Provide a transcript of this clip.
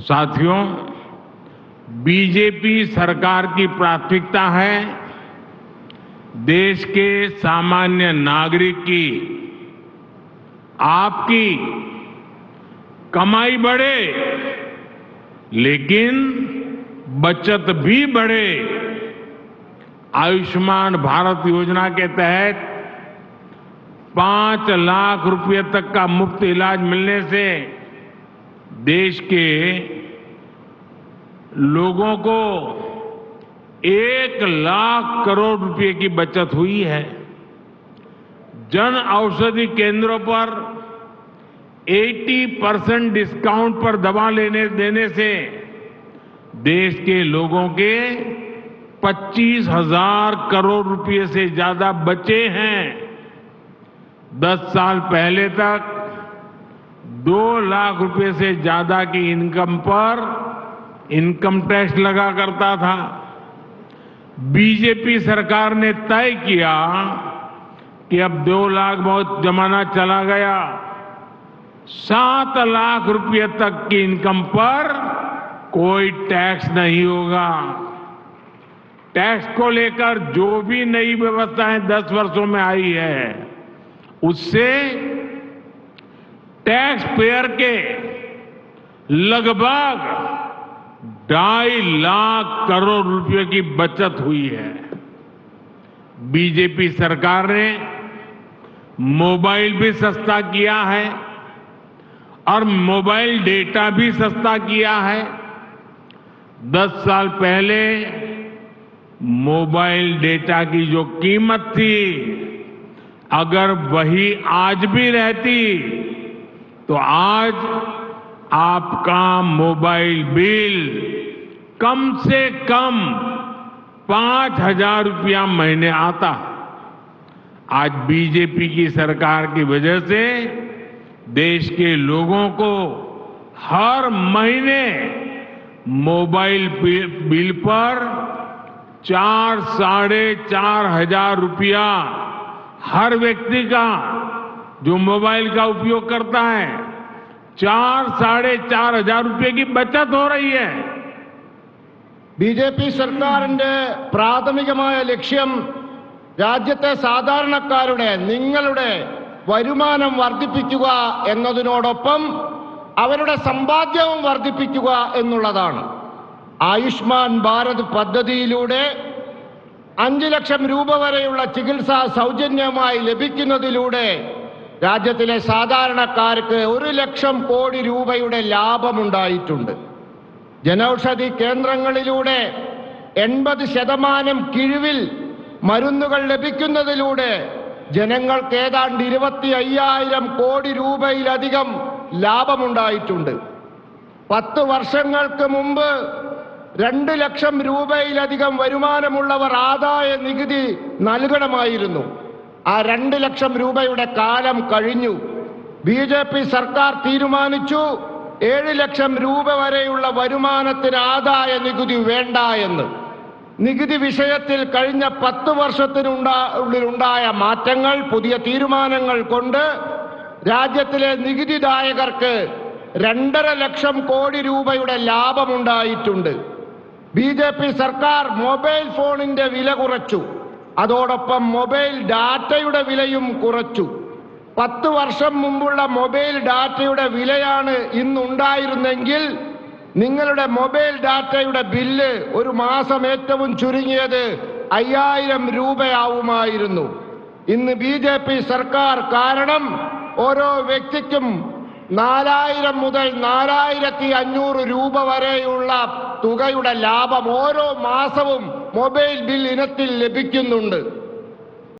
साथियों, बीजेपी सरकार की प्राथमिकता है देश के सामान्य नागरिक की, आपकी कमाई बढ़े लेकिन बचत भी बढ़े। आयुष्मान भारत योजना के तहत 5 लाख रुपए तक का मुफ्त इलाज मिलने से देश के लोगों को 1 लाख करोड़ रुपए की बचत हुई है। जन औषधि केंद्रों पर 80% डिस्काउंट पर दवा देने से देश के लोगों के 25,000 करोड़ रुपए से ज्यादा बचे हैं। 10 साल पहले तक 2 लाख रुपए से ज्यादा की इनकम पर इनकम टैक्स लगा करता था। बीजेपी सरकार ने तय किया कि अब 2 लाख बहुत जमाना चला गया, 7 लाख रुपए तक की इनकम पर कोई टैक्स नहीं होगा। टैक्स को लेकर जो भी नई व्यवस्थाएं 10 वर्षों में आई है, उससे टैक्स पेयर के लगभग 2.5 लाख करोड़ रुपए की बचत हुई है। बीजेपी सरकार ने मोबाइल भी सस्ता किया है और मोबाइल डेटा भी सस्ता किया है। 10 साल पहले मोबाइल डेटा की जो कीमत थी, अगर वही आज भी रहती तो आज आपका मोबाइल बिल कम से कम 5,000 रुपया महीने आता। आज बीजेपी की सरकार की वजह से देश के लोगों को हर महीने मोबाइल बिल पर 4-4.5 हजार रुपया हर व्यक्ति का जो मोबाइल का उपयोग करता है 4-4.5 हजार रुपये की बचत हो रही है। ബിജെപി സർക്കാരിന്റെ പ്രാഥമികമായ ലക്ഷ്യം രാജ്യത്തെ സാധാരണക്കാരുടെ നിങ്ങളുടെ വരുമാനം വർദ്ധിപ്പിക്കുക എന്നതിനോടൊപ്പം അവരുടെ സമ്പാദ്യവും വർദ്ധിപ്പിക്കുക എന്നുള്ളതാണ്. ആയുഷ്മാൻ ഭാരത് പദ്ധതിയിലൂടെ 5 ലക്ഷം രൂപ വരെയുള്ള ചികിത്സ സൗജന്യമായി ലഭിക്കുന്നതിലൂടെ രാജ്യത്തിലെ സാധാരണക്കാർക്ക് 1 ലക്ഷം കോടി രൂപയുടെ ലാഭമുണ്ടായിട്ടുണ്ട്. ജനൌഷധി കേന്ദ്രങ്ങളിലൂടെ 80% കിഴിവിൽ മരുന്നുകൾ ലഭിക്കുന്നതിലൂടെ ജനങ്ങൾക്ക് ഏതാണ്ട് 25,000 കോടി രൂപയിലധികം ലാഭമുണ്ടായിട്ടുണ്ട്. 10 വർഷങ്ങൾക്ക് മുമ്പ് 2 ലക്ഷം രൂപയിലധികം വരുമാനമുള്ളവർ ആദായ നികുതി നൽകണമായിരുന്നു. ആ 2 ലക്ഷം രൂപയുടെ കാലം കഴിഞ്ഞു. ബിജെപി സർക്കാർ തീരുമാനിച്ചു 7 ലക്ഷം രൂപ വരെയുള്ള വരുമാനത്തിന് ആദായ നികുതി വേണ്ട എന്ന്. നികുതി വിഷയത്തിൽ കഴിഞ്ഞ 10 വർഷത്തിനുള്ളിലുണ്ടായ മാറ്റങ്ങൾ, പുതിയ തീരുമാനങ്ങൾ കൊണ്ട് രാജ്യത്തിലെ നികുതിദായകർക്ക് 2.5 ലക്ഷം കോടി രൂപയുടെ ലാഭമുണ്ടായിട്ടുണ്ട്. ബിജെപി സർക്കാർ മൊബൈൽ ഫോണിന്റെ വില കുറച്ചു. അതോടൊപ്പം മൊബൈൽ ഡാറ്റയുടെ വിലയും കുറച്ചു. 10 വർഷം മുമ്പുള്ള മൊബൈൽ ഡാറ്റയുടെ വിലയാണ് ഇന്നുണ്ടായിരുന്നെങ്കിൽ നിങ്ങളുടെ മൊബൈൽ ഡാറ്റയുടെ ബില്ല് ഒരു മാസം ഏറ്റവും ചുരുങ്ങിയത് 5,000 രൂപയാവുമായിരുന്നു. ഇന്ന് ബിജെപി സർക്കാർ കാരണം ഓരോ വ്യക്തിക്കും 4,000 മുതൽ 4,500 രൂപ വരെയുള്ള തുകയുടെ ലാഭം ഓരോ മാസവും മൊബൈൽ ബിൽ ഇനത്തിൽ ലഭിക്കുന്നുണ്ട്.